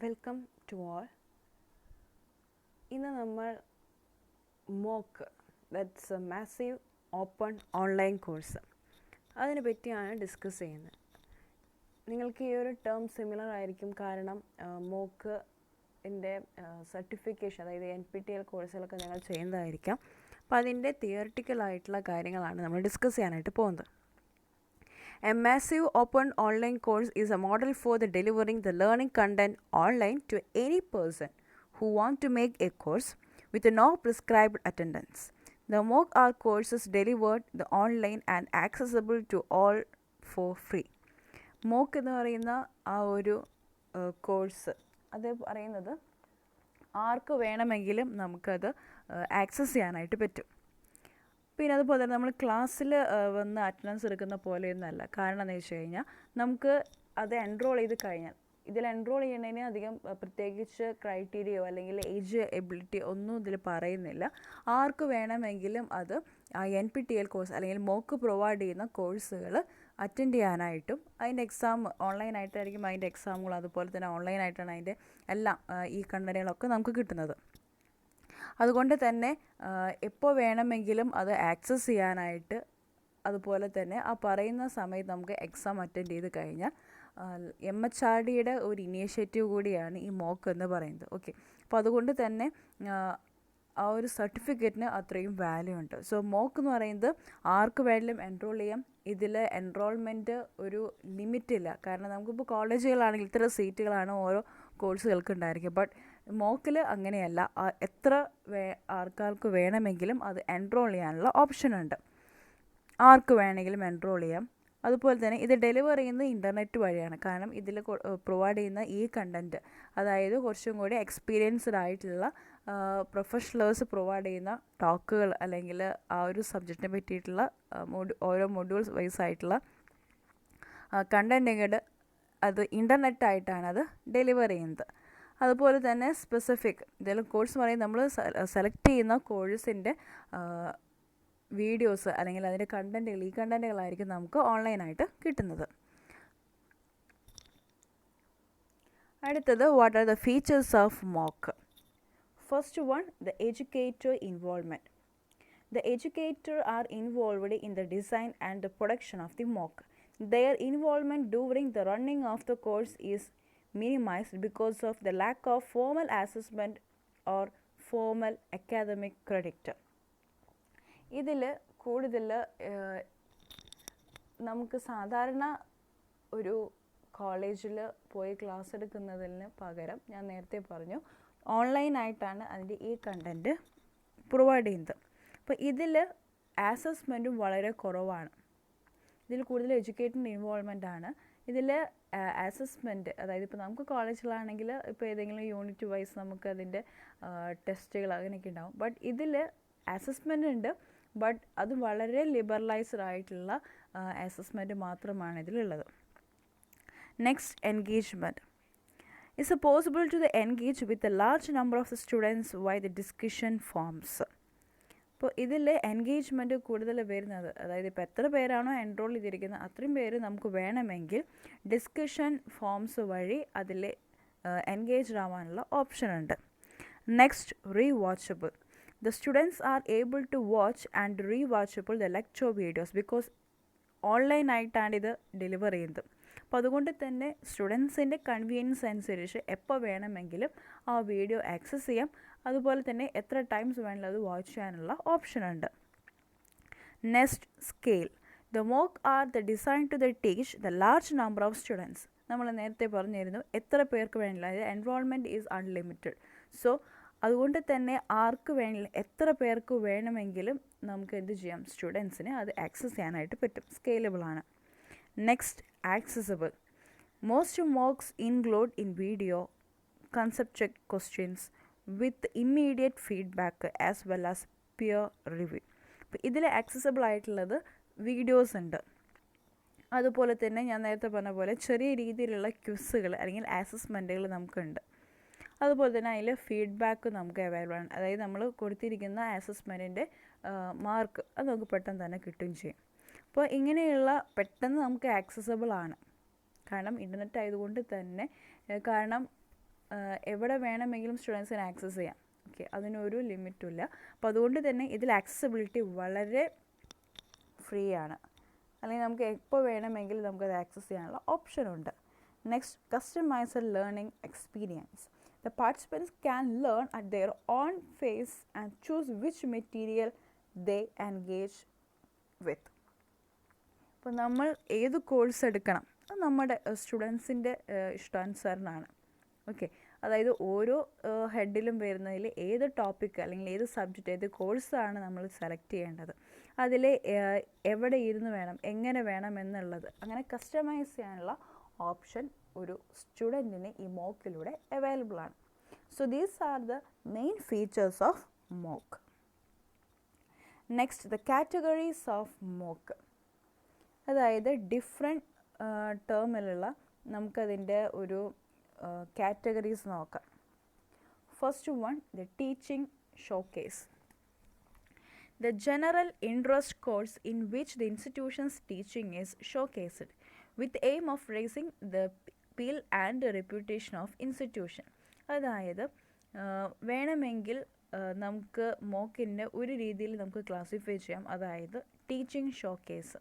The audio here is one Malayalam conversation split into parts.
Welcome to all. ഇന്ന് നമ്മൾ MOOC that's a massive open online course അതിനെ പറ്റിയാണ് ഡിസ്കസ് ചെയ്യുന്നത്. നിങ്ങൾക്ക് ഈ ഒരു ടേം സിമിലർ ആയിരിക്കും, കാരണം മോക്ക് സർട്ടിഫിക്കേഷൻ, അതായത് NPTEL കോഴ്സുകളൊക്കെ നിങ്ങൾ ചെയ്യുന്നതായിരിക്കാം. അപ്പോൾ അതിൻ്റെ തിയറിറ്റിക്കലായിട്ടുള്ള കാര്യങ്ങളാണ് നമ്മൾ ഡിസ്കസ് ചെയ്യാനായിട്ട് പോകുന്നത്. A massive open online course is a model for the delivering the learning content online to any person who want to make a course with no prescribed attendance. The MOOC are courses delivered the online and accessible to all for free. MOOC എന്ന് പറയുന്ന ആ ഒരു കോഴ്സ് അത് പറയുന്നത് ആർക്ക് വേണമെങ്കിലും നമുക്കത് ആക്സസ് ചെയ്യാനായിട്ട് പറ്റും. പിന്നെ അതുപോലെ തന്നെ നമ്മൾ ക്ലാസ്സിൽ വന്ന് അറ്റൻഡൻസ് എടുക്കുന്ന പോലെയൊന്നുമല്ല. കാരണം എന്ന് വെച്ച് കഴിഞ്ഞാൽ നമുക്ക് അത് എൻറോൾ ചെയ്ത് കഴിഞ്ഞാൽ, ഇതിൽ എൻറോൾ ചെയ്യുന്നതിന് അധികം പ്രത്യേകിച്ച് ക്രൈറ്റീരിയയോ അല്ലെങ്കിൽ ഏജ് എബിലിറ്റി ഒന്നും ഇതിൽ പറയുന്നില്ല. ആർക്ക് വേണമെങ്കിലും അത് NPTEL കോഴ്സ് അല്ലെങ്കിൽ മോക്ക് പ്രൊവൈഡ് ചെയ്യുന്ന കോഴ്സുകൾ അറ്റൻഡ് ചെയ്യാനായിട്ടും, അതിൻ്റെ എക്സാം ഓൺലൈനായിട്ടായിരിക്കും അതിൻ്റെ എക്സാമുകൾ, അതുപോലെ തന്നെ ഓൺലൈനായിട്ടാണ് അതിൻ്റെ എല്ലാം ഈ കണ്ടന്റുകളൊക്കെ നമുക്ക് കിട്ടുന്നത്. അതുകൊണ്ട് തന്നെ എപ്പോൾ വേണമെങ്കിലും അത് ആക്സസ് ചെയ്യാനായിട്ട്, അതുപോലെ തന്നെ ആ പറയുന്ന സമയത്ത് നമുക്ക് എക്സാം അറ്റൻഡ് ചെയ്ത് കഴിഞ്ഞാൽ MHRDയുടെ ഒരു ഇനീഷ്യേറ്റീവ് കൂടിയാണ് ഈ മോക്ക് എന്ന് പറയുന്നത്. ഓക്കെ, അപ്പോൾ അതുകൊണ്ട് തന്നെ ആ ഒരു സർട്ടിഫിക്കറ്റിന് അത്രയും വാല്യൂ ഉണ്ട്. സോ മോക്ക് എന്ന് പറയുന്നത് ആർക്ക് വേണമെങ്കിലും എൻറോൾ ചെയ്യാം. ഇതിൽ എൻറോൾമെൻറ്റ് ഒരു ലിമിറ്റില്ല. കാരണം നമുക്കിപ്പോൾ കോളേജുകളാണെങ്കിൽ ഇത്ര സീറ്റുകളാണ് ഓരോ കോഴ്സുകൾക്ക് ഉണ്ടായിരിക്കുക. ബട്ട് മോക്കിൽ അങ്ങനെയല്ല, എത്ര ആൾക്കാർക്ക് വേണമെങ്കിലും അത് എൻറോൾ ചെയ്യാനുള്ള ഓപ്ഷനുണ്ട്. ആർക്ക് വേണമെങ്കിലും എൻറോൾ ചെയ്യാം. അതുപോലെ തന്നെ ഇത് ഡെലിവർ ചെയ്യുന്നത് ഇൻ്റർനെറ്റ് വഴിയാണ്. കാരണം ഇതിൽ പ്രൊവൈഡ് ചെയ്യുന്ന ഈ കണ്ടൻറ്റ്, അതായത് കുറച്ചും കൂടി എക്സ്പീരിയൻസ്ഡ് ആയിട്ടുള്ള പ്രൊഫഷണൽസ് പ്രൊവൈഡ് ചെയ്യുന്ന ടോക്കുകൾ അല്ലെങ്കിൽ ആ ഒരു സബ്ജക്റ്റിനെ പറ്റിയിട്ടുള്ള ഓരോ മൊഡ്യൂൾസ് വൈസ് ആയിട്ടുള്ള കണ്ടൻറ്റുകൾ അത് ഇൻ്റർനെറ്റായിട്ടാണ് അത് ഡെലിവർ ചെയ്യുന്നത്. അതുപോലെ തന്നെ സ്പെസിഫിക് ഇതിൽ കോഴ്സ് പറയുന്നത് നമ്മൾ സെലക്ട് ചെയ്യുന്ന കോഴ്സിൻ്റെ വീഡിയോസ് അല്ലെങ്കിൽ അതിൻ്റെ കണ്ടൻറ്റുകൾ, ഈ കണ്ടൻറ്റുകളായിരിക്കും നമുക്ക് ഓൺലൈനായിട്ട് കിട്ടുന്നത്. അടുത്തത്, what are the features of mock? First one, the educator involvement. The educators are involved in the design and the production of the mock. Their involvement during the running of the course is minimized because of the lack of formal assessment or formal academic credit. ഇതിൽ കൂടുതൽ നമുക്ക് സാധാരണ ഒരു കോളേജിൽ പോയി ക്ലാസ് എടുക്കുന്നതിന് പകരം, ഞാൻ നേരത്തെ പറഞ്ഞു, ഓൺലൈനായിട്ടാണ് അതിൻ്റെ ഈ കണ്ടൻറ്റ് പ്രൊവൈഡ് ചെയ്യുന്നത്. അപ്പോൾ ഇതിൽ അസസ്മെൻറ്റും വളരെ കുറവാണ്. ഇതിൽ കൂടുതൽ എഡ്യൂക്കേറ്റഡ് ഇൻവോൾവ്മെൻ്റ് ആണ്. ഇതിൽ അസസ്മെൻറ്റ്, അതായത് ഇപ്പോൾ നമുക്ക് കോളേജിലാണെങ്കിൽ ഇപ്പോൾ ഏതെങ്കിലും യൂണിറ്റ് വൈസ് നമുക്ക് അതിൻ്റെ ടെസ്റ്റുകൾ അങ്ങനെയൊക്കെ ഉണ്ടാവും. ബട്ട് ഇതിൽ അസസ്മെൻ്റ് ഉണ്ട്, ബട്ട് അത് വളരെ ലിബറലൈസ്ഡ് ആയിട്ടുള്ള അസസ്മെൻറ്റ് മാത്രമാണ് ഇതിലുള്ളത്. Next, engagement. It's possible to engage with a large number of students via the discussion forms. അപ്പോൾ ഇതിൽ എൻഗേജ്മെൻറ്റ് കൂടുതൽ വരുന്നത്, അതായത് ഇപ്പോൾ എത്ര പേരാണോ എൻറോൾ ചെയ്തിരിക്കുന്നത് അത്രയും പേര് നമുക്ക് വേണമെങ്കിൽ ഡിസ്കഷൻ ഫോംസ് വഴി അതിൽ എൻഗേജ്ഡ് ആവാനുള്ള ഓപ്ഷൻ ഉണ്ട്. Next, rewatchable. The students are able to watch and rewatchable the lecture videos because ഓൺലൈനായിട്ടാണ് ഇത് ഡെലിവർ ചെയ്യുന്നത്. അപ്പോൾ അതുകൊണ്ട് തന്നെ സ്റ്റുഡൻസിൻ്റെ കൺവീനിയൻസ് അനുസരിച്ച് എപ്പോൾ വേണമെങ്കിലും ആ വീഡിയോ ആക്സസ് ചെയ്യാം. അതുപോലെ തന്നെ എത്ര ടൈംസ് വേണമെങ്കിലും അത് വാച്ച് ചെയ്യാനുള്ള ഓപ്ഷനുണ്ട്. Next, scale. The MOOC are the design to the teach the large number of students. നമ്മൾ നേരത്തെ പറഞ്ഞിരുന്നു എത്ര പേർക്ക് വേണമെങ്കിലും, അതായത് എൻറോൾമെൻറ്റ് ഈസ് അൺലിമിറ്റഡ്. സോ അതുകൊണ്ട് തന്നെ ആർക്ക് വേണമെങ്കിലും എത്ര പേർക്ക് വേണമെങ്കിലും നമുക്ക് എന്ത് ചെയ്യാം, സ്റ്റുഡൻസിന് അത് ആക്സസ് ചെയ്യാനായിട്ട് പറ്റും. സ്കെയിലബിൾ ആണ്. Next, accessible. Most mocks include in video concept check questions with immediate feedback as well as peer review. അപ്പോൾ ഇതിൽ ആക്സസിബിൾ ആയിട്ടുള്ളത് വീഡിയോസ് ഉണ്ട്. അതുപോലെ തന്നെ ഞാൻ നേരത്തെ പറഞ്ഞ പോലെ ചെറിയ രീതിയിലുള്ള ക്വിസുകൾ അല്ലെങ്കിൽ അസസ്മെൻറ്റുകൾ നമുക്കുണ്ട്. അതുപോലെ തന്നെ അതിൽ ഫീഡ്ബാക്ക് നമുക്ക് അവൈലബിൾ ആണ്. അതായത് നമ്മൾ കൊടുത്തിരിക്കുന്ന അസസ്മെൻറ്റിൻ്റെ മാർക്ക് അത് നമുക്ക് പെട്ടെന്ന് തന്നെ കിട്ടുകയും ചെയ്യും. അപ്പോൾ ഇങ്ങനെയുള്ള പെട്ടെന്ന് നമുക്ക് ആക്സസിബിൾ ആണ്, കാരണം ഇൻ്റർനെറ്റ് ആയതുകൊണ്ട് തന്നെ. കാരണം എവിടെ വേണമെങ്കിലും സ്റ്റുഡൻസിന് ആക്സസ് ചെയ്യാം. ഓക്കെ, അതിനൊരു ലിമിറ്റുമില്ല. അപ്പോൾ അതുകൊണ്ട് തന്നെ ഇതിൽ ആക്സസിബിലിറ്റി വളരെ ഫ്രീ ആണ്. അല്ലെങ്കിൽ നമുക്ക് എപ്പോൾ വേണമെങ്കിലും നമുക്കത് ആക്സസ് ചെയ്യാനുള്ള ഓപ്ഷനുണ്ട്. Next, customised learning experience. The participants can learn at their own pace and choose which material they engage with. അപ്പോൾ നമ്മൾ ഏത് കോഴ്സ് എടുക്കണം അത് നമ്മുടെ സ്റ്റുഡൻസിൻ്റെ ഇഷ്ടാനുസരണമാണ്. ഓക്കെ, അതായത് ഓരോ ഹെഡിലും വരുന്നതിൽ ഏത് ടോപ്പിക്ക് അല്ലെങ്കിൽ ഏത് സബ്ജക്റ്റ് ഏത് കോഴ്സാണ് നമ്മൾ സെലക്ട് ചെയ്യേണ്ടത്, അതിൽ എവിടെ ഇരുന്ന് വേണം എങ്ങനെ വേണം എന്നുള്ളത് അങ്ങനെ കസ്റ്റമൈസ് ചെയ്യാനുള്ള ഓപ്ഷൻ ഒരു സ്റ്റുഡൻറ്റിന് ഈ മോക്കിലൂടെ അവൈലബിൾ ആണ്. So these are the main features of mock. Next, the categories of mock. അതായത് ഡിഫറെൻറ്റ് ടേമിലുള്ള നമുക്കതിൻ്റെ ഒരു കാറ്റഗറീസ് നോക്കാം. First one, the teaching showcase. The general interest course in which the institution's teaching is showcased with the aim of raising the appeal and the reputation of institution. അതായത് വേണമെങ്കിൽ നമുക്ക് മോക്കിൻ്റെ ഒരു രീതിയിൽ നമുക്ക് ക്ലാസിഫൈ ചെയ്യാം. അതായത് ടീച്ചിങ് ഷോക്കേസ്,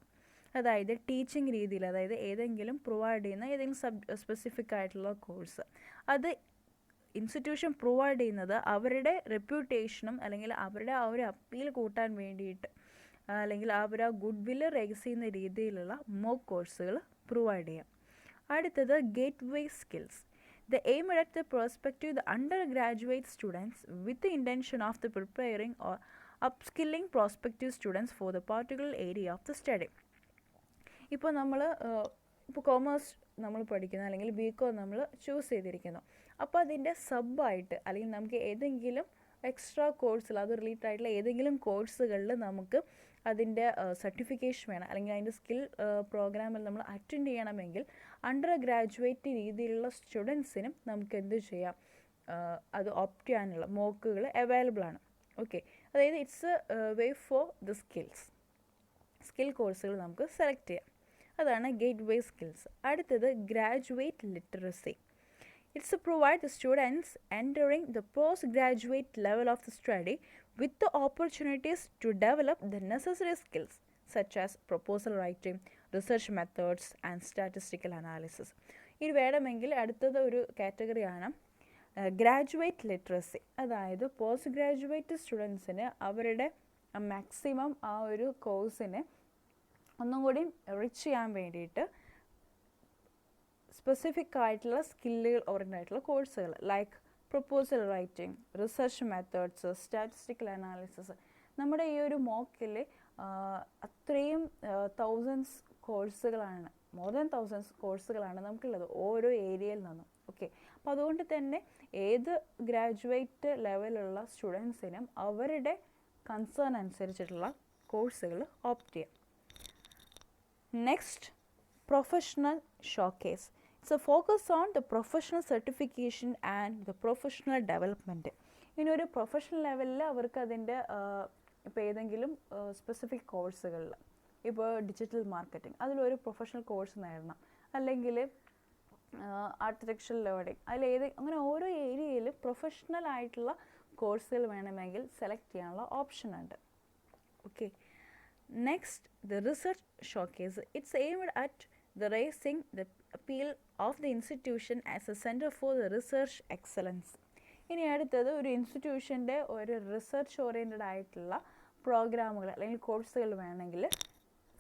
അതായത് ടീച്ചിങ് രീതിയിൽ, അതായത് ഏതെങ്കിലും പ്രൊവൈഡ് ചെയ്യുന്ന ഏതെങ്കിലും സ്പെസിഫിക് ആയിട്ടുള്ള കോഴ്സ് അത് ഇൻസ്റ്റിറ്റ്യൂഷൻ പ്രൊവൈഡ് ചെയ്യുന്നത് അവരുടെ റെപ്യൂട്ടേഷനും അല്ലെങ്കിൽ അവരുടെ ആ ഒരു അപ്പീൽ കൂട്ടാൻ വേണ്ടിയിട്ട് അല്ലെങ്കിൽ അവർ ആ ഗുഡ് വില്ല് റേസ് ചെയ്യുന്ന രീതിയിലുള്ള മോക്ക് കോഴ്സുകൾ പ്രൊവൈഡ് ചെയ്യാം. അടുത്തത് gate way skills. The aim at the prospective the undergraduate students with the intention of the preparing or upskilling prospective students for the particular area of the study. ഇപ്പോൾ നമ്മൾ ഇപ്പോൾ കോമേഴ്സ് നമ്മൾ പഠിക്കുന്നു അല്ലെങ്കിൽ ബികോം നമ്മൾ ചൂസ് ചെയ്തിരിക്കുന്നു. അപ്പോൾ അതിൻ്റെ സബ്ബായിട്ട് അല്ലെങ്കിൽ നമുക്ക് ഏതെങ്കിലും എക്സ്ട്രാ കോഴ്സിൽ അത് റിലേറ്റഡ് ആയിട്ടുള്ള ഏതെങ്കിലും കോഴ്സുകളിൽ നമുക്ക് അതിൻ്റെ സർട്ടിഫിക്കേഷൻ വേണം അല്ലെങ്കിൽ അതിൻ്റെ സ്കിൽ പ്രോഗ്രാമിൽ നമ്മൾ അറ്റൻഡ് ചെയ്യണമെങ്കിൽ അണ്ടർ ഗ്രാജുവേറ്റ് രീതിയിലുള്ള സ്റ്റുഡൻസിനും നമുക്ക് എന്ത് ചെയ്യാം, അത് ഓപ്റ്റ് ചെയ്യാനുള്ള മോക്കുകൾ അവൈലബിൾ ആണ്. ഓക്കെ, അതായത് it's way for the skill കോഴ്സുകൾ നമുക്ക് സെലക്ട് ചെയ്യാം. അതാണ് ഗേറ്റ് വേ സ്കിൽസ്. അടുത്തത് graduate literacy. It's to provide the students entering the postgraduate level of the study with the opportunities to develop the necessary skills such as proposal writing, research methods and statistical analysis. ഇത് വേണമെങ്കിൽ അടുത്തത് ഒരു കാറ്റഗറിയാണ് ഗ്രാജുവേറ്റ് ലിറ്ററസി. അതായത് പോസ്റ്റ് ഗ്രാജുവേറ്റ് സ്റ്റുഡൻസിന് അവരുടെ മാക്സിമം ആ ഒരു കോഴ്സിനെ ഒന്നും കൂടി റിച്ച് ചെയ്യാൻ വേണ്ടിയിട്ട് സ്പെസിഫിക് ആയിട്ടുള്ള സ്കില്ലുകൾ ഓറിയൻറ്റഡ് ആയിട്ടുള്ള കോഴ്സുകൾ like proposal writing, research methods, statistical analysis. നമ്മുടെ ഈ ഒരു മോക്കിൽ അത്രയും തൗസൻഡ്സ് കോഴ്സുകളാണ്, മോർ ദാൻ തൗസൻഡ്സ് കോഴ്സുകളാണ് നമുക്കുള്ളത് ഓരോ ഏരിയയിൽ നിന്നും. ഓക്കെ, അപ്പോൾ അതുകൊണ്ട് തന്നെ ഏത് ഗ്രാജുവേറ്റ് ലെവലുള്ള സ്റ്റുഡൻസിനും അവരുടെ കൺസേൺ അനുസരിച്ചിട്ടുള്ള കോഴ്സുകൾ ഓപ്റ്റ് ചെയ്യാം. Next, professional showcase. It's a focus on the professional certification and the professional development. ഇനിയൊരു പ്രൊഫഷണൽ ലെവലിൽ അവർക്ക് അതിൻ്റെ ഇപ്പോൾ ഏതെങ്കിലും സ്പെസിഫിക് കോഴ്സുകളിൽ ഇപ്പോൾ ഡിജിറ്റൽ മാർക്കറ്റിംഗ് അതിലൊരു പ്രൊഫഷണൽ കോഴ്സ് നേടണം, അല്ലെങ്കിൽ ആർക്കിടെക്ചറൽ ലേണിംഗ് അതിൽ അങ്ങനെ ഓരോ ഏരിയയിൽ പ്രൊഫഷണൽ ആയിട്ടുള്ള കോഴ്സുകൾ വേണമെങ്കിൽ സെലക്ട് ചെയ്യാനുള്ള ഓപ്ഷൻ ഉണ്ട്. Okay, next, the research showcase. It's aimed at the raising the appeal of the institution as a center for the research excellence. ഇനി അടുത്തത് ഒരു ഇൻസ്റ്റിറ്റ്യൂഷൻ്റെ ഒരു റിസർച്ച് ഓറിയൻറ്റഡ് ആയിട്ടുള്ള പ്രോഗ്രാമുകൾ അല്ലെങ്കിൽ കോഴ്സുകൾ വേണമെങ്കിൽ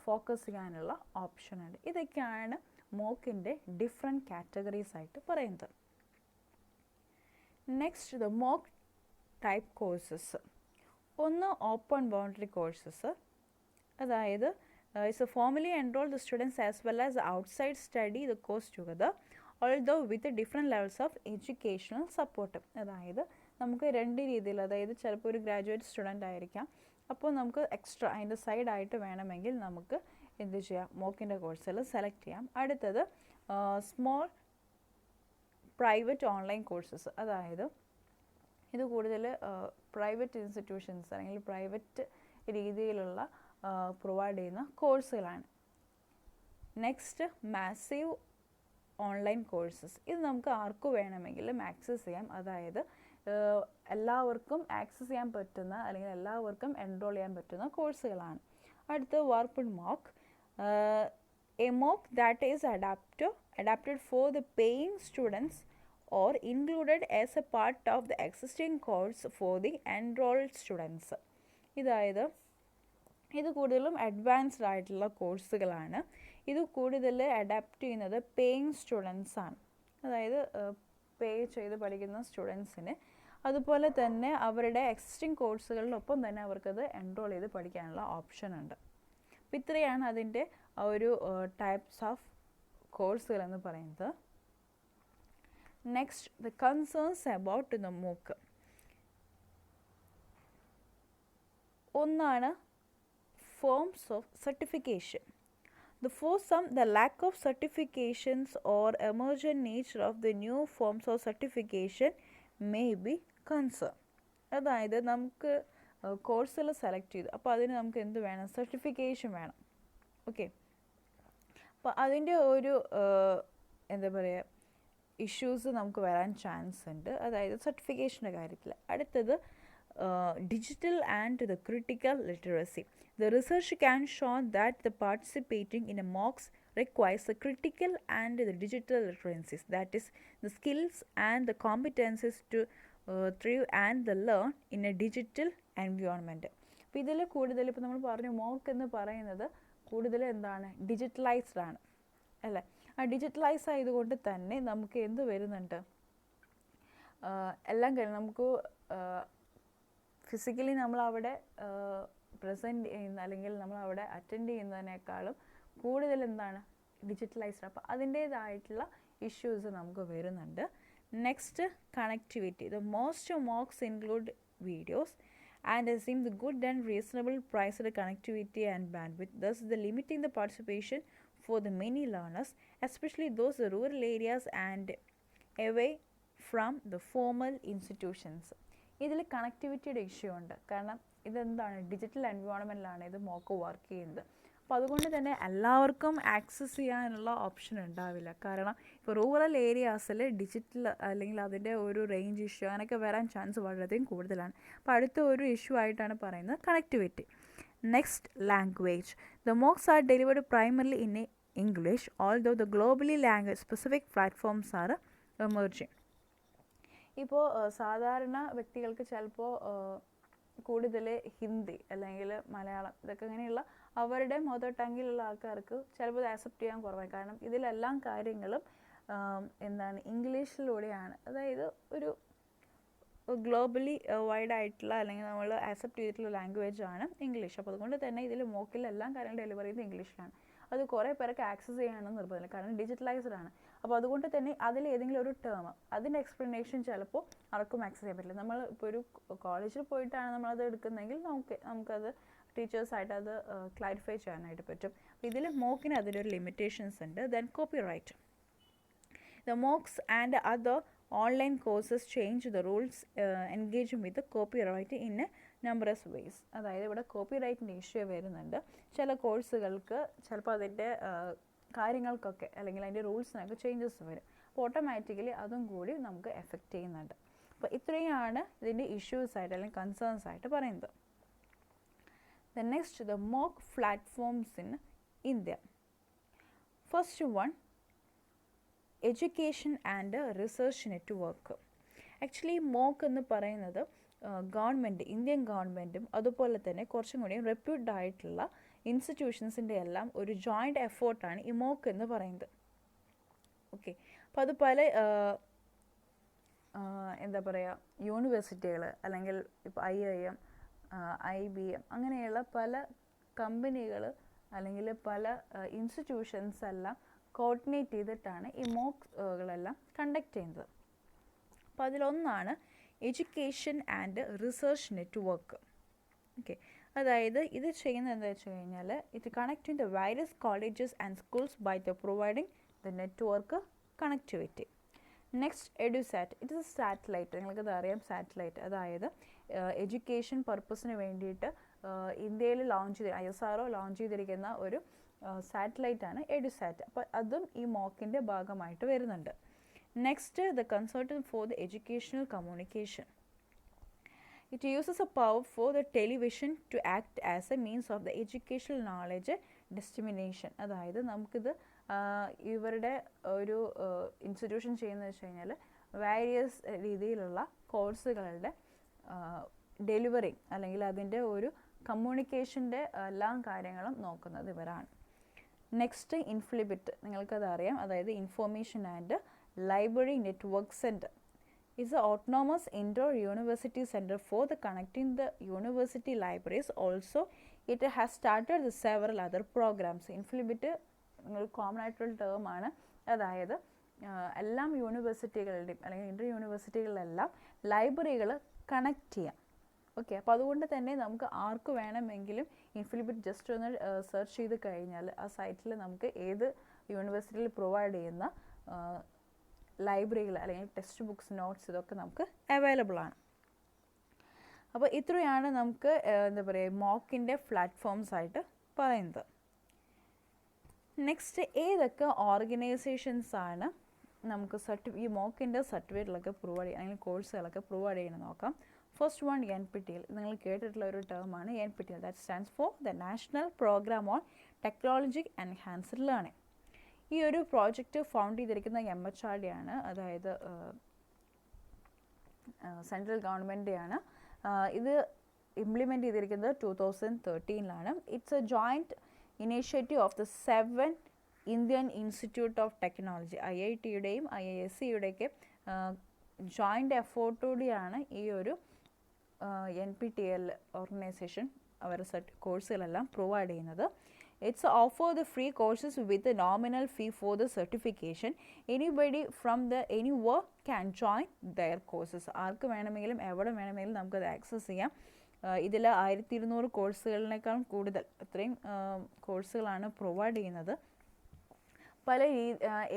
ഫോക്കസ് ചെയ്യാനുള്ള ഓപ്ഷൻ ഉണ്ട്. ഇതൊക്കെയാണ് മോക്കിൻ്റെ ഡിഫറെൻറ്റ് കാറ്റഗറീസ് ആയിട്ട് പറയുന്നത്. Next, the mock type courses. ഒന്ന് ഓപ്പൺ ബൗണ്ടറി കോഴ്സസ്, അതായത് it's a formally enroll the students as well as outside study the course together although with the different levels of educational support. അതായത് നമുക്ക് രണ്ട് രീതിയിൽ, അതായത് ചിലപ്പോൾ ഒരു ഗ്രാജുവേറ്റ് സ്റ്റുഡൻ്റ് ആയിരിക്കാം, അപ്പോൾ നമുക്ക് എക്സ്ട്രാ അതിൻ്റെ സൈഡായിട്ട് വേണമെങ്കിൽ നമുക്ക് എന്ത് ചെയ്യാം, മോക്കിൻ്റെ കോഴ്സുകൾ സെലക്ട് ചെയ്യാം. അടുത്തത് സ്മോൾ പ്രൈവറ്റ് ഓൺലൈൻ കോഴ്സസ്. അതായത് ഇത് കൂടുതൽ പ്രൈവറ്റ് ഇൻസ്റ്റിറ്റ്യൂഷൻസ് അല്ലെങ്കിൽ പ്രൈവറ്റ് രീതിയിലുള്ള പ്രൊവൈഡ് ചെയ്യുന്ന കോഴ്സുകളാണ്. Next, massive online courses. ഇത് നമുക്ക് ആർക്കു വേണമെങ്കിലും ആക്സസ് ചെയ്യാം. അതായത് എല്ലാവർക്കും ആക്സസ് ചെയ്യാൻ പറ്റുന്ന അല്ലെങ്കിൽ എല്ലാവർക്കും എൻറോൾ ചെയ്യാൻ പറ്റുന്ന കോഴ്സുകളാണ്. അടുത്ത് വാർപ്പിഡ് mock. A mock that is adapted for the paying students or included as a part of the existing course for the enrolled students. ഇതായത് ഇത് കൂടുതലും അഡ്വാൻസ്ഡ് ആയിട്ടുള്ള കോഴ്സുകളാണ്. ഇത് കൂടുതൽ അഡാപ്റ്റ് ചെയ്യുന്നത് പേയിങ് സ്റ്റുഡൻസ് ആണ്. അതായത് പേ ചെയ്ത് പഠിക്കുന്ന സ്റ്റുഡൻസിന്, അതുപോലെ തന്നെ അവരുടെ എക്സിസ്റ്റിംഗ് കോഴ്സുകളിലൊപ്പം തന്നെ അവർക്കത് എൻറോൾ ചെയ്ത് പഠിക്കാനുള്ള ഓപ്ഷൻ ഉണ്ട്. അപ്പോൾ ഇത്രയാണ് അതിൻ്റെ ഒരു ടൈപ്സ് ഓഫ് കോഴ്സുകൾ എന്ന് പറയുന്നത്. Next, the concerns about the മൂക്ക്. ഒന്നാണ് forms of certification. For some, the lack of certifications or emergent nature of the new forms of certification may be concern. അതായത് നമുക്ക് കോഴ്സുകൾ സെലക്ട് ചെയ്തു, അപ്പോൾ അതിന് നമുക്ക് എന്ത് വേണം? സർട്ടിഫിക്കേഷൻ വേണം. ഓക്കെ, അപ്പോൾ അതിൻ്റെ ഒരു എന്താ പറയുക ഇഷ്യൂസ് നമുക്ക് വരാൻ ചാൻസ് ഉണ്ട്, അതായത് സർട്ടിഫിക്കേഷൻ്റെ കാര്യത്തിൽ. അടുത്തത് digital and the critical literacy. The research can show that the participating in a mocks requires the critical and the digital literacies, that is the skills and the competencies to thrive and the learn in a digital environment. അപ്പോൾ ഇതിൽ കൂടുതൽ ഇപ്പോൾ നമ്മൾ പറഞ്ഞു മോക്ക് എന്ന് പറയുന്നത് കൂടുതൽ എന്താണ്? ഡിജിറ്റലൈസ്ഡ് ആണ് അല്ലേ? ആ ഡിജിറ്റലൈസ് ആയതുകൊണ്ട് തന്നെ നമുക്ക് എന്ത് വരുന്നുണ്ട്? എല്ലാം കഴിഞ്ഞ് നമുക്ക് ഫിസിക്കലി നമ്മളവിടെ പ്രസൻറ്റ് ചെയ്യുന്ന അല്ലെങ്കിൽ നമ്മളവിടെ അറ്റൻഡ് ചെയ്യുന്നതിനേക്കാളും കൂടുതൽ എന്താണ്? ഡിജിറ്റലൈസ്ഡ്. അപ്പോൾ അതിൻ്റേതായിട്ടുള്ള ഇഷ്യൂസ് നമുക്ക് വരുന്നുണ്ട്. Next, connectivity. The most MOOCs include videos and assume the good and reasonable priced connectivity and bandwidth, thus the limiting the participation for the many learners, especially those rural areas and away from the formal institutions. ഇതിൽ കണക്ടിവിറ്റിയുടെ ഇഷ്യൂ ഉണ്ട്. കാരണം ഇതെന്താണ്? ഡിജിറ്റൽ എൻവയോൺമെൻറ്റിലാണ് ഇത് മോക്ക് വർക്ക് ചെയ്യുന്നത്. അപ്പോൾ അതുകൊണ്ട് തന്നെ എല്ലാവർക്കും ആക്സസ് ചെയ്യാനുള്ള ഓപ്ഷൻ ഉണ്ടാവില്ല. കാരണം ഇപ്പോൾ റൂറൽ ഏരിയാസിൽ ഡിജിറ്റൽ അല്ലെങ്കിൽ അതിൻ്റെ ഒരു റേഞ്ച് ഇഷ്യൂ അങ്ങനെയൊക്കെ വരാൻ ചാൻസ് വളരെയധികം കൂടുതലാണ്. അപ്പോൾ അടുത്ത ഒരു ഇഷ്യൂ ആയിട്ടാണ് പറയുന്നത് connectivity. Next, language. The MOOCs are delivered primarily in English, although the globally language specific platforms are emerging. ഇപ്പോൾ സാധാരണ വ്യക്തികൾക്ക് ചിലപ്പോൾ കൂടുതൽ ഹിന്ദി അല്ലെങ്കിൽ മലയാളം ഇതൊക്കെ ഇങ്ങനെയുള്ള അവരുടെ മദർ ടങ്ങിലുള്ള ആൾക്കാർക്ക് ചിലപ്പോൾ ഇത് ആക്സെപ്റ്റ് ചെയ്യാൻ കുറവായി. കാരണം ഇതിലെല്ലാം കാര്യങ്ങളും എന്താണ്? ഇംഗ്ലീഷിലൂടെയാണ്. അതായത് ഒരു ഗ്ലോബലി വൈഡ് ആയിട്ടുള്ള അല്ലെങ്കിൽ നമ്മൾ ആക്സെപ്റ്റ് ചെയ്തിട്ടുള്ള ലാംഗ്വേജ് ആണ് ഇംഗ്ലീഷ്. അപ്പോൾ അതുകൊണ്ട് തന്നെ ഇതിൽ മോക്കിൽ എല്ലാം കാര്യങ്ങളും ഡെലിവറി ചെയ്യുന്നത് ഇംഗ്ലീഷിലാണ്. അത് കുറേ പേർക്ക് ആക്സസ് ചെയ്യാനൊന്നും നിർബന്ധമില്ല, കാരണം ഡിജിറ്റലൈസ്ഡ് ആണ്. അപ്പോൾ അതുകൊണ്ട് തന്നെ അതിൽ ഏതെങ്കിലും ഒരു ടേം അതിൻ്റെ എക്സ്പ്ലനേഷൻ ചിലപ്പോൾ ആർക്കും ആക്സസ് ചെയ്യാൻ പറ്റില്ല. നമ്മൾ ഇപ്പോൾ ഒരു കോളേജിൽ പോയിട്ടാണ് നമ്മളത് എടുക്കുന്നതെങ്കിൽ നമുക്കത് ടീച്ചേഴ്സായിട്ട് അത് ക്ലാരിഫൈ ചെയ്യാനായിട്ട് പറ്റും. അപ്പോൾ ഇതിൽ മോക്കിന് അതിലൊരു ലിമിറ്റേഷൻസ് ഉണ്ട്. Then copyright. The MOOCs and other online courses change the rules എൻഗേജും with copyright in a numerous ways. അതായത് ഇവിടെ കോപ്പിറൈറ്റിൻ്റെ ഇഷ്യൂ വരുന്നുണ്ട്. ചില കോഴ്സുകൾക്ക് ചിലപ്പോൾ അതിൻ്റെ കാര്യങ്ങൾക്കൊക്കെ അല്ലെങ്കിൽ അതിൻ്റെ റൂൾസിനൊക്കെ ചേഞ്ചസ് വരും. അപ്പോൾ ഓട്ടോമാറ്റിക്കലി അതും കൂടി നമുക്ക് എഫക്റ്റ് ചെയ്യുന്നുണ്ട്. അപ്പോൾ ഇത്രയാണ് ഇതിൻ്റെ ഇഷ്യൂസ് ആയിട്ട് അല്ലെങ്കിൽ കൺസേൺസ് ആയിട്ട് പറയുന്നത്. The next, the mock platforms in India. First one, education and research network. Actually mock എന്ന് പറയുന്നത് ഗവൺമെൻറ്, ഇന്ത്യൻ ഗവൺമെൻറ്റും അതുപോലെ തന്നെ കുറച്ചും കൂടി റെപ്യൂട്ടഡ് ആയിട്ടുള്ള ഇൻസ്റ്റിറ്റ്യൂഷൻസിൻ്റെ എല്ലാം ഒരു ജോയിൻ്റ് എഫേർട്ടാണ് ഈ മോക്ക് എന്ന് പറയുന്നത്. ഓക്കെ, അപ്പോൾ അത് പല എന്താ പറയുക യൂണിവേഴ്സിറ്റികൾ അല്ലെങ്കിൽ ഇപ്പോൾ IIM, IBM അങ്ങനെയുള്ള പല കമ്പനികൾ അല്ലെങ്കിൽ പല ഇൻസ്റ്റിറ്റ്യൂഷൻസ് എല്ലാം കോർഡിനേറ്റ് ചെയ്തിട്ടാണ് ഈ മോക്കുകളെല്ലാം കണ്ടക്ട് ചെയ്യുന്നത്. അപ്പോൾ അതിലൊന്നാണ് education and research network. Okay, അതായത് ഇത് ചെയ്യുന്നത് എന്താ വെച്ച് കഴിഞ്ഞാൽ it connecting the various colleges and schools by the providing the network connectivity. Next, EDUSAT. It is satellite. നിങ്ങൾക്കത് അറിയാം, സാറ്റലൈറ്റ്. അതായത് എഡ്യൂക്കേഷൻ പർപ്പസിന് വേണ്ടിയിട്ട് ഇന്ത്യയിൽ ലോഞ്ച് ചെയ്ത് ISRO ലോഞ്ച് ചെയ്തിരിക്കുന്ന ഒരു സാറ്റലൈറ്റ് ആണ് EduSat. അപ്പോൾ അതും ഈ മോക്കിൻ്റെ ഭാഗമായിട്ട് വരുന്നുണ്ട്. Next, the consultant for the educational communication. It uses a power for the television to act as a means of the educational knowledge dissemination. അതായത് നമുക്കിത് ഇവരുടെ ഒരു ഇൻസ്റ്റിറ്റ്യൂഷൻ ചെയ്യുന്നത് വെച്ച് കഴിഞ്ഞാൽ വേരിയസ് രീതിയിലുള്ള കോഴ്സുകളുടെ ഡെലിവറിങ് അല്ലെങ്കിൽ അതിൻ്റെ ഒരു കമ്മ്യൂണിക്കേഷൻ്റെ എല്ലാ കാര്യങ്ങളും നോക്കുന്നത് ഇവരാണ്. നെക്സ്റ്റ്, ഇൻഫ്ലിബിറ്റ്. നിങ്ങൾക്കത് അറിയാം. അതായത് information and library network centre is an autonomous indoor university center for the connecting the university libraries. Also, it has started the several other programs. Inflibit ഒരു കോമൺ ആയിട്ടുള്ള ടേം ആണ്. അതായത് എല്ലാ യൂണിവേഴ്സിറ്റികളുടെയും അല്ലെങ്കിൽ ഇന്റർ യൂണിവേഴ്സിറ്റികളിലെല്ലാം ലൈബ്രറികൾ കണക്ട് ചെയ്യാം. ഓക്കെ, അപ്പോൾ അതുകൊണ്ട് തന്നെ നമുക്ക് ആർക്ക് വേണമെങ്കിലും ഇൻഫ്ലിബിറ്റ് ജസ്റ്റ് ഒന്ന് സെർച്ച് ചെയ്ത് കഴിഞ്ഞാൽ ആ സൈറ്റിൽ നമുക്ക് ഏത് യൂണിവേഴ്സിറ്റിയിൽ പ്രൊവൈഡ് ചെയ്യുന്ന ലൈബ്രറികൾ അല്ലെങ്കിൽ ടെക്സ്റ്റ് ബുക്സ്, നോട്ട്സ് ഇതൊക്കെ നമുക്ക് അവൈലബിൾ ആണ്. അപ്പോൾ ഇത്രയാണ് നമുക്ക് എന്താ പറയുക മോക്കിൻ്റെ പ്ലാറ്റ്ഫോംസ് ആയിട്ട് പറയുന്നത്. നെക്സ്റ്റ്, ഏതൊക്കെ ഓർഗനൈസേഷൻസ് ആണ് നമുക്ക് ഈ മോക്കിൻ്റെ സർട്ടിഫിക്കറ്റിലൊക്കെ പ്രൊവൈഡ് ചെയ്യുക അല്ലെങ്കിൽ കോഴ്സുകളൊക്കെ പ്രൊവൈഡ് ചെയ്യണമെന്ന് നോക്കാം. First one NPTEL. നിങ്ങൾ കേട്ടിട്ടുള്ള ഒരു ടേമാണ് NPTEL. That stands for the national programme on technology enhanced learning. ഈ ഒരു പ്രോജക്റ്റ് ഫൗണ്ട് ചെയ്തിരിക്കുന്ന MHRD ആണ്. അതായത് സെൻട്രൽ ഗവൺമെൻറ്റിൻ്റെയാണ്. ഇത് ഇംപ്ലിമെൻറ്റ് ചെയ്തിരിക്കുന്നത് 2013 it's a joint initiative of the 7 Indian institute of Technology, IIT-യുടെയും IISc-യുടെയൊക്കെ ജോയിൻ്റ് എഫോർട്ടോടെയാണ് ഈ ഒരു NPTEL ഓർഗനൈസേഷൻ അവരുടെ കോഴ്സുകളെല്ലാം പ്രൊവൈഡ് ചെയ്യുന്നത്. It's offer the free courses with a nominal fee for the certification. Anybody from anywhere can join their courses. ആർക്ക് വേണമെങ്കിലും എവിടെ വേണമെങ്കിലും നമുക്കത് ആക്സസ് ചെയ്യാം. ഇതിൽ 1200 കോഴ്സുകളിനേക്കാൾ കൂടുതൽ അത്രയും കോഴ്സുകളാണ് പ്രൊവൈഡ് ചെയ്യുന്നത്. പല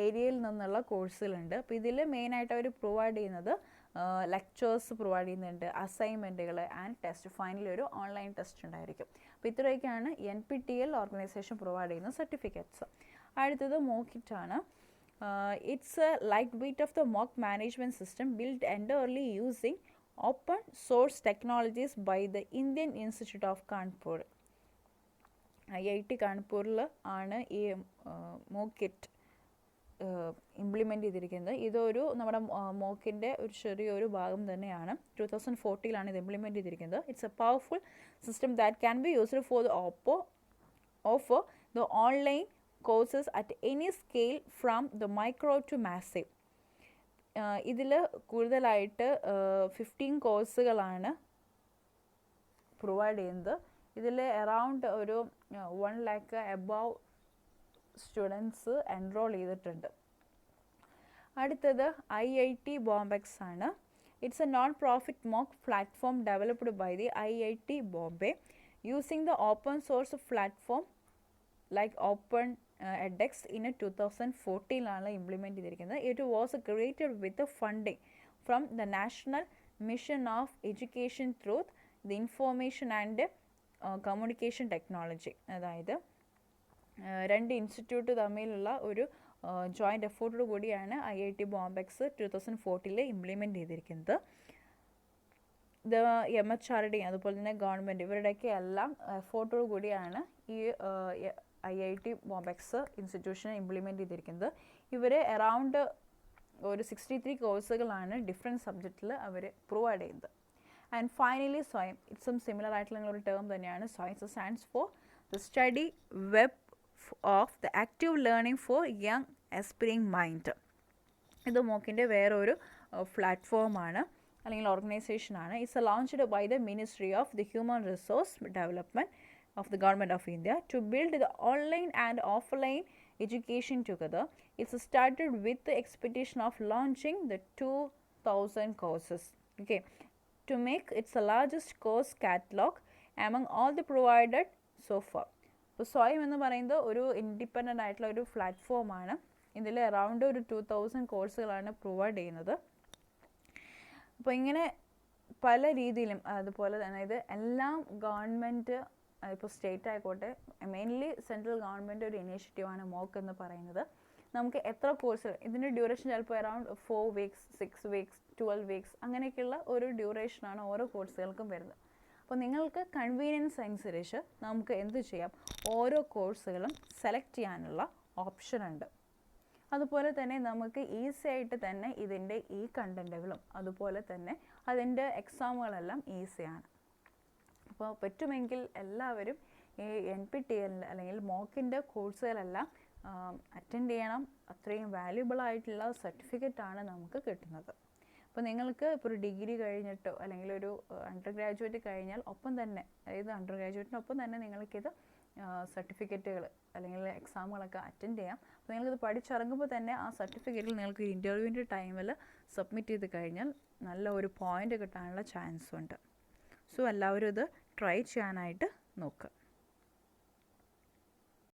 ഏരിയയിൽ നിന്നുള്ള കോഴ്സുകളുണ്ട്. അപ്പോൾ ഇതിൽ മെയിനായിട്ട് അവർ പ്രൊവൈഡ് ചെയ്യുന്നത് ലെക്ചേഴ്സ് പ്രൊവൈഡ് ചെയ്യുന്നുണ്ട്, അസൈൻമെൻറ്റുകൾ ആൻഡ് ടെസ്റ്റ്. ഫൈനലി ഒരു ഓൺലൈൻ ടെസ്റ്റ് ഉണ്ടായിരിക്കും. അപ്പോൾ ഇത്രയൊക്കെയാണ് NPTEL ഓർഗനൈസേഷൻ പ്രൊവൈഡ് ചെയ്യുന്ന സർട്ടിഫിക്കറ്റ്സ്. അടുത്തത് മോക്കിറ്റ് ആണ്. It's a light weight of the MOOC management system build entirely using open source technologies by the Indian institute of Kanpur. IIT കാൺപൂരിൽ ആണ് ഈ മോക്കിറ്റ് ഇംപ്ലിമെൻ്റ് ചെയ്തിരിക്കുന്നത്. ഇതൊരു നമ്മുടെ മോക്കിൻ്റെ ഒരു ചെറിയൊരു ഭാഗം തന്നെയാണ്. 2014 ഇത് ഇംപ്ലിമെൻ്റ് ചെയ്തിരിക്കുന്നത്. It's a powerful system that can be used for the offer the online courses at any scale from the micro to massive. ഇതിൽ കൂടുതലായിട്ട് 15 കോഴ്സുകളാണ് പ്രൊവൈഡ് ചെയ്യുന്നത്. ഇതിൽ അറൗണ്ട് ഒരു 1 lakh above സ്റ്റുഡൻസ് എൻറോൾ ചെയ്തിട്ടുണ്ട്. അടുത്തത് IIT Bombex ആണ്. It's a non profit MOOC platform developed by the IIT Bombay using the open source platform like open edX in 2014 implement ചെയ്തിരിക്കുന്നത്. It was created with funding from the National Mission of Education through the Information and Communication Technology. അതായത് 2 ഇൻസ്റ്റിറ്റ്യൂട്ട് തമ്മിലുള്ള ഒരു ജോയിൻ്റ് എഫോർട്ടോട് കൂടിയാണ് IIT Bombex 2014 ഇംപ്ലിമെൻറ്റ് ചെയ്തിരിക്കുന്നത്. MHRD അതുപോലെ തന്നെ ഗവൺമെൻറ് ഇവരുടെയൊക്കെ എല്ലാം എഫോർട്ടോട് കൂടിയാണ് ഈ IIT Bombex ഇൻസ്റ്റിറ്റ്യൂഷൻ ഇംപ്ലിമെൻറ്റ് ചെയ്തിരിക്കുന്നത്. ഇവർ അറൗണ്ട് ഒരു 63 കോഴ്സുകളാണ് ഡിഫറെൻറ്റ് സബ്ജക്റ്റിൽ അവർ പ്രൊവൈഡ് ചെയ്യുന്നത്. And finally Swayam. ഇറ്റ്സും സിമിലർ ആയിട്ടുള്ള ഒരു ടേം തന്നെയാണ്. Swayam stands for the study web of the active learning for young aspiring mind. ഇത് മോക്കിൻ്റെ വേറൊരു പ്ലാറ്റ്ഫോമാണ് അല്ലെങ്കിൽ ഓർഗനൈസേഷനാണ്. It's launched by the ministry of the human resource development of the Government of India to build the online and offline education together. It's started with the expectation of launching the 2000 courses. Okay, to make its the largest course catalog among all the provided so far. അപ്പോൾ സ്വയം എന്ന് പറയുന്നത് ഒരു ഇൻഡിപെൻഡൻ്റ് ആയിട്ടുള്ള ഒരു പ്ലാറ്റ്ഫോമാണ്. ഇതിൽ അറൗണ്ട് ഒരു 2000 കോഴ്സുകളാണ് പ്രൊവൈഡ് ചെയ്യുന്നത്. അപ്പോൾ ഇങ്ങനെ പല രീതിയിലും അതുപോലെ തന്നെ ഇത് എല്ലാം ഗവൺമെൻറ് ഇപ്പോൾ സ്റ്റേറ്റ് ആയിക്കോട്ടെ, മെയിൻലി സെൻട്രൽ ഗവൺമെൻറ് ഒരു ഇനീഷ്യേറ്റീവാണ് മോക്ക് എന്ന് പറയുന്നത്. നമുക്ക് എത്ര കോഴ്സുകൾ, ഇതിൻ്റെ ഡ്യൂറേഷൻ ചിലപ്പോൾ അറൗണ്ട് 4 വീക്സ് 6 വീക്സ് 12 വീക്സ് അങ്ങനെയൊക്കെയുള്ള ഒരു ഡ്യൂറേഷനാണ് ഓരോ കോഴ്സുകൾക്കും വരുന്നത്. അപ്പോൾ നിങ്ങൾക്ക് കൺവീനിയൻസ് അനുസരിച്ച് നമുക്ക് എന്ത് ചെയ്യാം, ഓരോ കോഴ്സുകളും സെലക്ട് ചെയ്യാനുള്ള ഓപ്ഷൻ ഉണ്ട്. അതുപോലെ തന്നെ നമുക്ക് ഈസി ആയിട്ട് തന്നെ ഇതിൻ്റെ ഈ കണ്ടൻറ്റുകളും അതുപോലെ തന്നെ അതിൻ്റെ എക്സാമുകളെല്ലാം ഈസിയാണ്. അപ്പോൾ പറ്റുമെങ്കിൽ എല്ലാവരും ഈ NPTEL അല്ലെങ്കിൽ മോക്കിൻ്റെ കോഴ്സുകളെല്ലാം അറ്റൻഡ് ചെയ്യണം. അത്രയും വാല്യുബിൾ ആയിട്ടുള്ള സർട്ടിഫിക്കറ്റാണ് നമുക്ക് കിട്ടുന്നത്. അപ്പോൾ നിങ്ങൾക്ക് ഇപ്പോൾ ഒരു ഡിഗ്രി കഴിഞ്ഞിട്ടോ അല്ലെങ്കിൽ ഒരു അണ്ടർ ഗ്രാജുവേറ്റ് കഴിഞ്ഞാൽ ഒപ്പം തന്നെ, അതായത് അണ്ടർ ഗ്രാജുവേറ്റിനൊപ്പം തന്നെ നിങ്ങൾക്കിത് സർട്ടിഫിക്കറ്റുകൾ അല്ലെങ്കിൽ എക്സാമുകളൊക്കെ അറ്റൻഡ് ചെയ്യാം. അപ്പോൾ നിങ്ങൾക്കിത് പഠിച്ചിറങ്ങുമ്പോൾ തന്നെ ആ സർട്ടിഫിക്കറ്റിൽ നിങ്ങൾക്ക് ഇൻ്റർവ്യൂവിൻ്റെ ടൈമിൽ സബ്മിറ്റ് ചെയ്ത് കഴിഞ്ഞാൽ നല്ല ഒരു പോയിൻ്റ് കിട്ടാനുള്ള ചാൻസ് ഉണ്ട്. സോ എല്ലാവരും ഇത് ട്രൈ ചെയ്യാനായിട്ട് നോക്കുക.